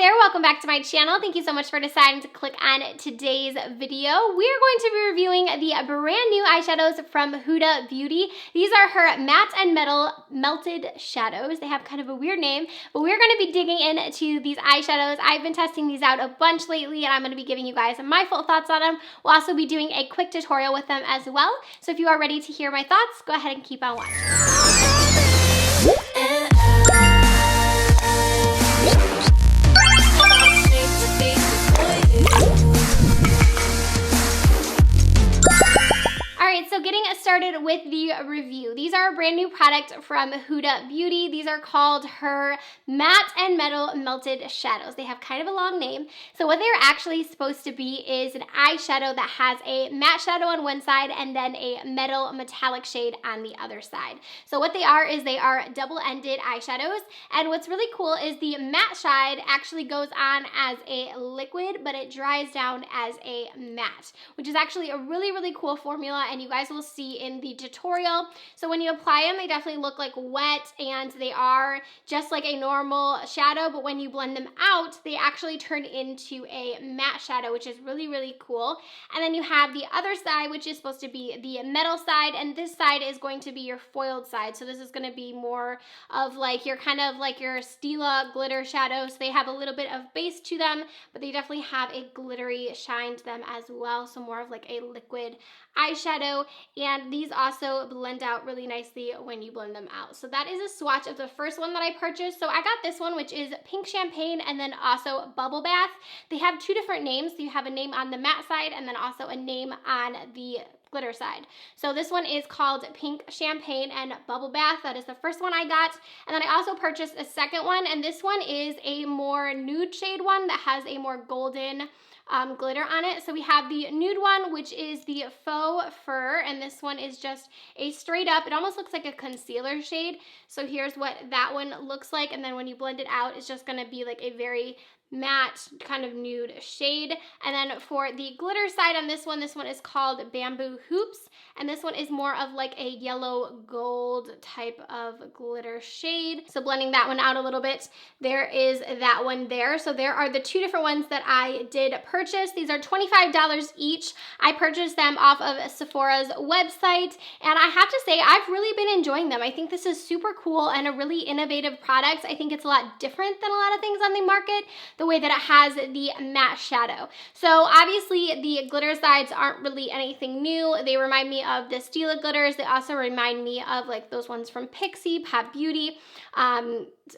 there, welcome back to my channel. Thank you so much for deciding to click on today's video. We are going to be reviewing the brand new eyeshadows from Huda Beauty. These are her matte and metal melted shadows. They have kind of a weird name, but we're going to be digging into these eyeshadows. I've been testing these out a bunch lately, and I'm going to be giving you guys my full thoughts on them. We'll also be doing a quick tutorial with them as well. So if you are ready to hear my thoughts, go ahead and keep on watching. So getting started with the review. These are a brand new product from Huda Beauty. These are called her matte and metal melted shadows. They have kind of a long name. So what they're actually supposed to be is an eyeshadow that has a matte shadow on one side and then a metal metallic shade on the other side. So what they are is they are double-ended eyeshadows. And what's really cool is the matte side actually goes on as a liquid, but it dries down as a matte, which is actually a really, really cool formula, and you guys will see in the tutorial. So when you apply them, they definitely look like wet, and they are just like a normal shadow, but when you blend them out, they actually turn into a matte shadow, which is really, really cool. And then you have the other side, which is supposed to be the metal side, and this side is going to be your foiled side. So this is going to be more of like your kind of like your Stila glitter shadows. They have a little bit of base to them, but they definitely have a glittery shine to them as well. So more of like a liquid eyeshadow, and these also blend out really nicely when you blend them out. So that is a swatch of the first one that I purchased. So I got this one, which is Pink Champagne, and then also Bubble Bath. They have two different names. So you have a name on the matte side and then also a name on the glitter side. So this one is called Pink Champagne and Bubble Bath. That is the first one I got. And then I also purchased a second one, and this one is a more nude shade one that has a more golden glitter on it. So we have the nude one, which is the Faux Fur, and this one is just a straight up, it almost looks like a concealer shade. So here's what that one looks like, and then when you blend it out, it's just gonna be like a very matte kind of nude shade. And then for the glitter side on this one is called Bamboo Hoops, and this one is more of like a yellow gold type of glitter shade. So blending that one out a little bit, there is that one there. So there are the two different ones that I did purchase. These are $25 each. I purchased them off of Sephora's website, and I have to say I've really been enjoying them. I think this is super cool and a really innovative product. I think it's a lot different than a lot of things on the market, the way that it has the matte shadow. So obviously the glitter sides aren't really anything new. They remind me of the Stila glitters. They also remind me of like those ones from Pixi, Pop Beauty.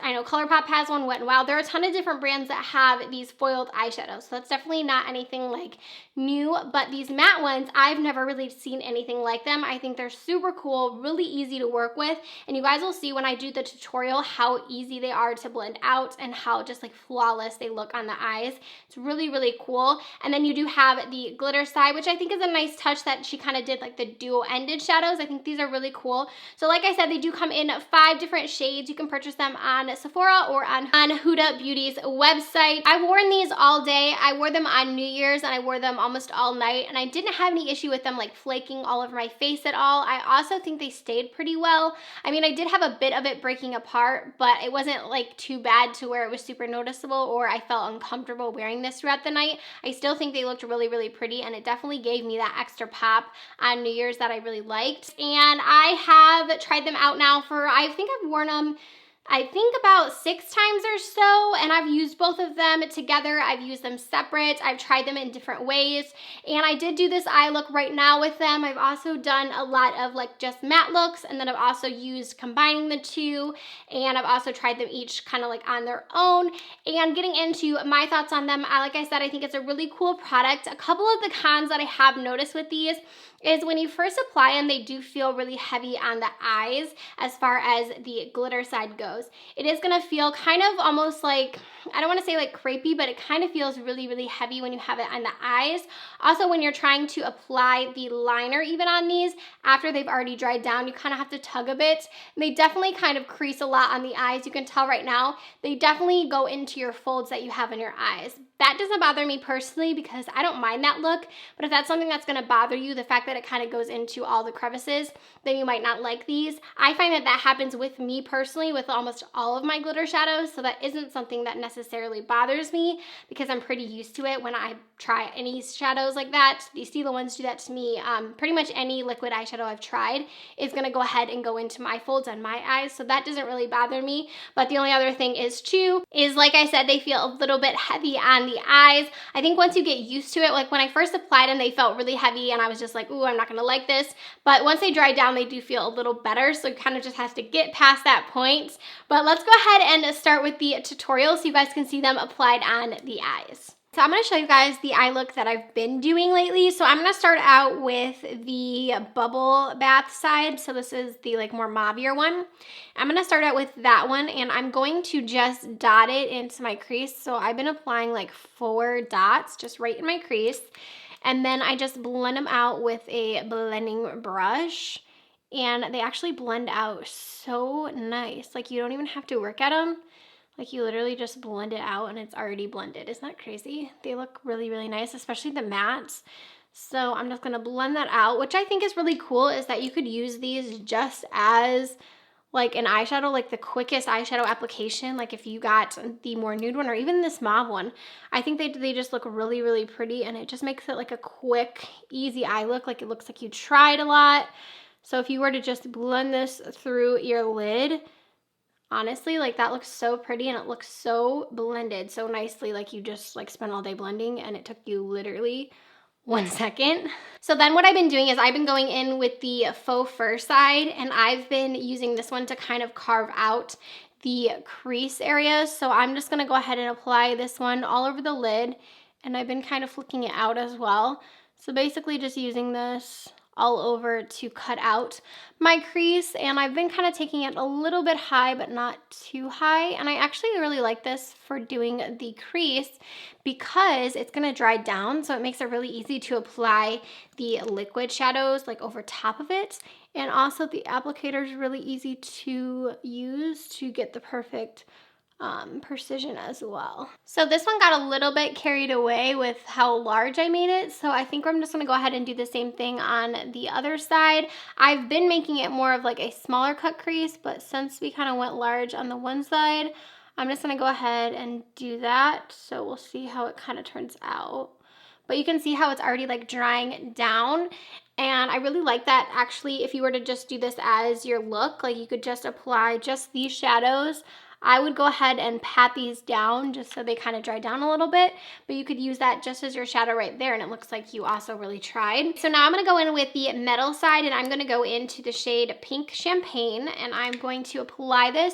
I know ColourPop has one, Wet n Wild. There are a ton of different brands that have these foiled eyeshadows. So that's definitely not anything like new, but these matte ones, I've never really seen anything like them. I think they're super cool, really easy to work with, and you guys will see when I do the tutorial how easy they are to blend out and how just like flawless they look on the eyes. It's really, really cool. And then you do have the glitter side, which I think is a nice touch that she kind of did like the dual-ended shadows. I think these are really cool. So like I said, they do come in 5 different shades. You can purchase them on Sephora or on Huda Beauty's website. I've worn these all day. I wore them on New Year's, and I wore them almost all night, and I didn't have any issue with them like flaking all over my face at all. I also think they stayed pretty well. I mean, I did have a bit of it breaking apart, but it wasn't like too bad to where it was super noticeable or I felt uncomfortable wearing this throughout the night. I still think they looked really, really pretty, and it definitely gave me that extra pop on New Year's that I really liked. And I have tried them out now for, I think I've worn them about 6 times or so, and I've used both of them together. I've used them separate. I've tried them in different ways, and I did do this eye look right now with them. I've also done a lot of like just matte looks, and then I've also used combining the two, and I've also tried them each kind of like on their own. And getting into my thoughts on them, like I said, I think it's a really cool product. A couple of the cons that I have noticed with these is when you first apply them, they do feel really heavy on the eyes as far as the glitter side goes. It is gonna feel kind of almost like, I don't wanna say like crepey, but it kind of feels really, really heavy when you have it on the eyes. Also, when you're trying to apply the liner even on these, after they've already dried down, you kind of have to tug a bit. They definitely kind of crease a lot on the eyes. You can tell right now, they definitely go into your folds that you have in your eyes. That doesn't bother me personally because I don't mind that look, but if that's something that's gonna bother you, the fact that it kind of goes into all the crevices, then you might not like these. I find that that happens with me personally with almost all of my glitter shadows, so that isn't something that necessarily bothers me because I'm pretty used to it when I try any shadows like that. These Stila ones do that to me. Pretty much any liquid eyeshadow I've tried is gonna go ahead and go into my folds on my eyes, so that doesn't really bother me. But the only other thing is too, is like I said, they feel a little bit heavy on the eyes. I think once you get used to it, like when I first applied them, they felt really heavy and I was just like, ooh, I'm not gonna like this. But once they dry down, they do feel a little better, so you kind of just have to get past that point. But let's go ahead and start with the tutorial so you guys can see them applied on the eyes. So I'm going to show you guys the eye look that I've been doing lately. So I'm going to start out with the bubble bath side. So this is the like more mauvier one. I'm going to start out with that one, and I'm going to just dot it into my crease. So I've been applying like 4 dots just right in my crease. And then I just blend them out with a blending brush. And they actually blend out so nice. Like you don't even have to work at them. Like you literally just blend it out and it's already blended. Isn't that crazy? They look really, really nice, especially the mattes. So I'm just gonna blend that out, which I think is really cool, is that you could use these just as like an eyeshadow, like the quickest eyeshadow application. Like if you got the more nude one or even this mauve one, I think they just look really, really pretty, and it just makes it like a quick, easy eye look. Like it looks like you tried a lot. So if you were to just blend this through your lid, honestly, like that looks so pretty and it looks so blended so nicely. Like you just like spent all day blending and it took you literally 1 second. So then what I've been doing is I've been going in with the faux fur side, and I've been using this one to kind of carve out the crease areas. So I'm just gonna go ahead and apply this one all over the lid, and I've been kind of flicking it out as well. So basically just using this all over to cut out my crease, and I've been kind of taking it a little bit high but not too high. And I actually really like this for doing the crease because it's going to dry down, so it makes it really easy to apply the liquid shadows like over top of it. And also the applicator is really easy to use to get the perfect precision as well. So this one got a little bit carried away with how large I made it, so I think I'm just gonna go ahead and do the same thing on the other side. I've been making it more of like a smaller cut crease, but since we kind of went large on the one side, I'm just gonna go ahead and do that. So we'll see how it kind of turns out. But you can see how it's already like drying down. And I really like that actually. If you were to just do this as your look, like you could just apply just these shadows. I would go ahead and pat these down just so they kind of dry down a little bit, but you could use that just as your shadow right there, and it looks like you also really tried. So now I'm gonna go in with the metal side, and I'm gonna go into the shade Pink Champagne, and I'm going to apply this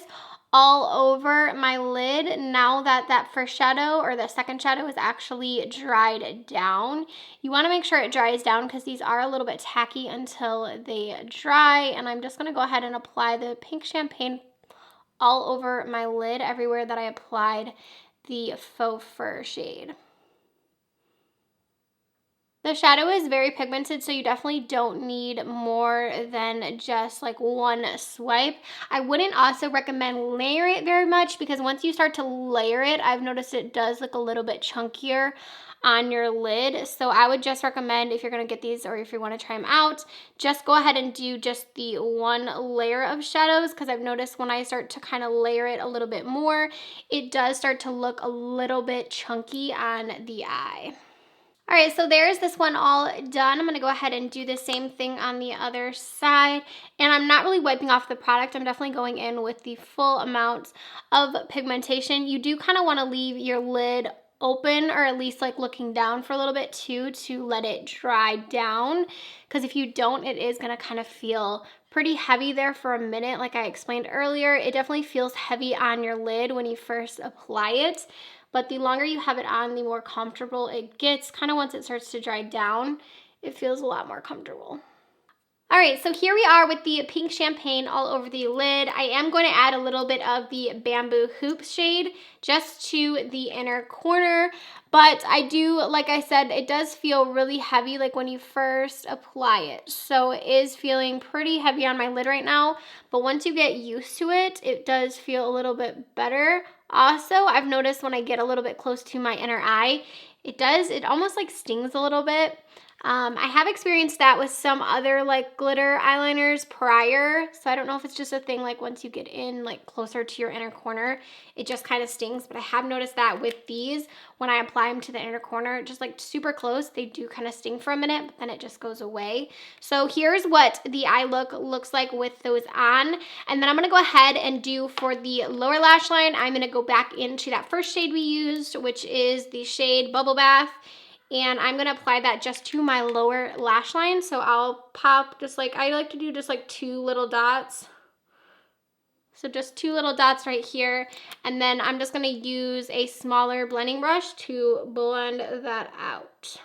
all over my lid now that that first shadow or the second shadow is actually dried down. You want to make sure it dries down because these are a little bit tacky until they dry, and I'm just going to go ahead and apply the Pink Champagne all over my lid everywhere that I applied the faux fur shade. The shadow is very pigmented, so you definitely don't need more than just like one swipe. I wouldn't also recommend layer it very much because once you start to layer it, I've noticed it does look a little bit chunkier on your lid. So I would just recommend, if you're gonna get these or if you wanna try them out, just go ahead and do just the one layer of shadows, because I've noticed when I start to kind of layer it a little bit more, it does start to look a little bit chunky on the eye. All right, so there's this one all done. I'm gonna go ahead and do the same thing on the other side. And I'm not really wiping off the product. I'm definitely going in with the full amount of pigmentation. You do kind of wanna leave your lid open, or at least like looking down for a little bit too, to let it dry down. Because if you don't, it is gonna kind of feel pretty heavy there for a minute. Like I explained earlier, it definitely feels heavy on your lid when you first apply it. But the longer you have it on, the more comfortable it gets. Kind of once it starts to dry down, it feels a lot more comfortable. All right, so here we are with the Pink Champagne all over the lid. I am going to add a little bit of the Bamboo Hoops shade just to the inner corner. But I do, like I said, it does feel really heavy like when you first apply it. So it is feeling pretty heavy on my lid right now. But once you get used to it, it does feel a little bit better. Also, I've noticed when I get a little bit close to my inner eye, it almost like stings a little bit. I have experienced that with some other like glitter eyeliners prior, so I don't know if it's just a thing like once you get in like closer to your inner corner, it just kind of stings, but I have noticed that with these, when I apply them to the inner corner, just like super close, they do kind of sting for a minute, but then it just goes away. So here's what the eye look looks like with those on, and then I'm gonna go ahead and do for the lower lash line, I'm gonna go back into that first shade we used, which is the shade Bubble Bath. And I'm gonna apply that just to my lower lash line. So I'll pop just like, I like to do just like 2 little dots. So just 2 little dots right here. And then I'm just gonna use a smaller blending brush to blend that out.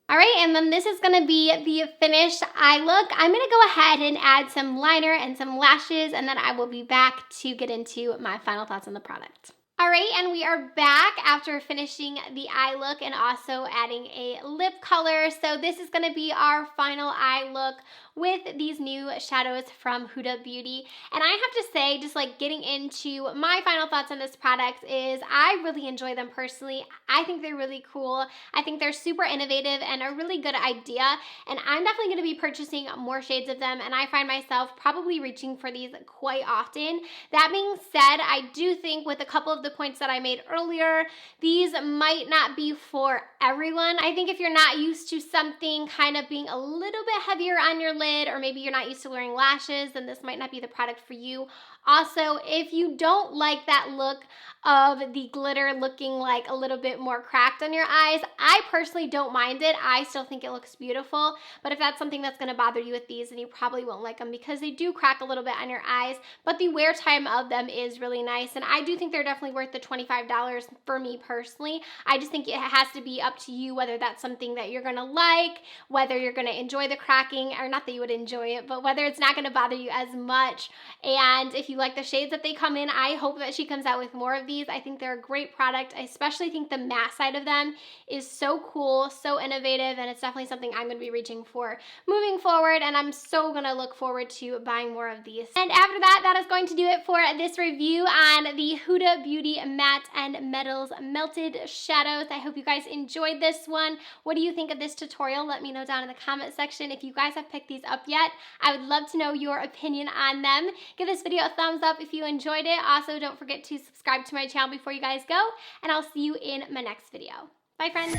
All right, and then this is gonna be the finished eye look. I'm gonna go ahead and add some liner and some lashes, and then I will be back to get into my final thoughts on the product. All right, and we are back after finishing the eye look and also adding a lip color. So this is gonna be our final eye look with these new shadows from Huda Beauty. And I have to say, just like getting into my final thoughts on this product is I really enjoy them personally. I think they're really cool. I think they're super innovative and a really good idea. And I'm definitely gonna be purchasing more shades of them, and I find myself probably reaching for these quite often. That being said, I do think with a couple of the points that I made earlier, these might not be for everyone. I think if you're not used to something kind of being a little bit heavier on your lid, or maybe you're not used to wearing lashes, then this might not be the product for you. Also, if you don't like that look of the glitter looking like a little bit more cracked on your eyes, I personally don't mind it. I still think it looks beautiful, but if that's something that's gonna bother you with these, then you probably won't like them because they do crack a little bit on your eyes, but the wear time of them is really nice, and I do think they're definitely worth the $25 for me personally. I just think it has to be up to you whether that's something that you're gonna like, whether you're gonna enjoy the cracking, or not that you would enjoy it, but whether it's not gonna bother you as much. And if you like the shades that they come in, I hope that she comes out with more of these. I think they're a great product. I especially think the matte side of them is so cool, so innovative, and it's definitely something I'm gonna be reaching for moving forward, and I'm so gonna look forward to buying more of these. And after that, that is going to do it for this review on the Huda Beauty Matte and Metals Melted Shadows. I hope you guys enjoyed this one. What do you think of this tutorial? Let me know down in the comment section. If you guys have picked these up yet, I would love to know your opinion on them. Give this video a thumbs up if you enjoyed it. Also, don't forget to subscribe to my channel before you guys go, and I'll see you in my next video. Bye, friends.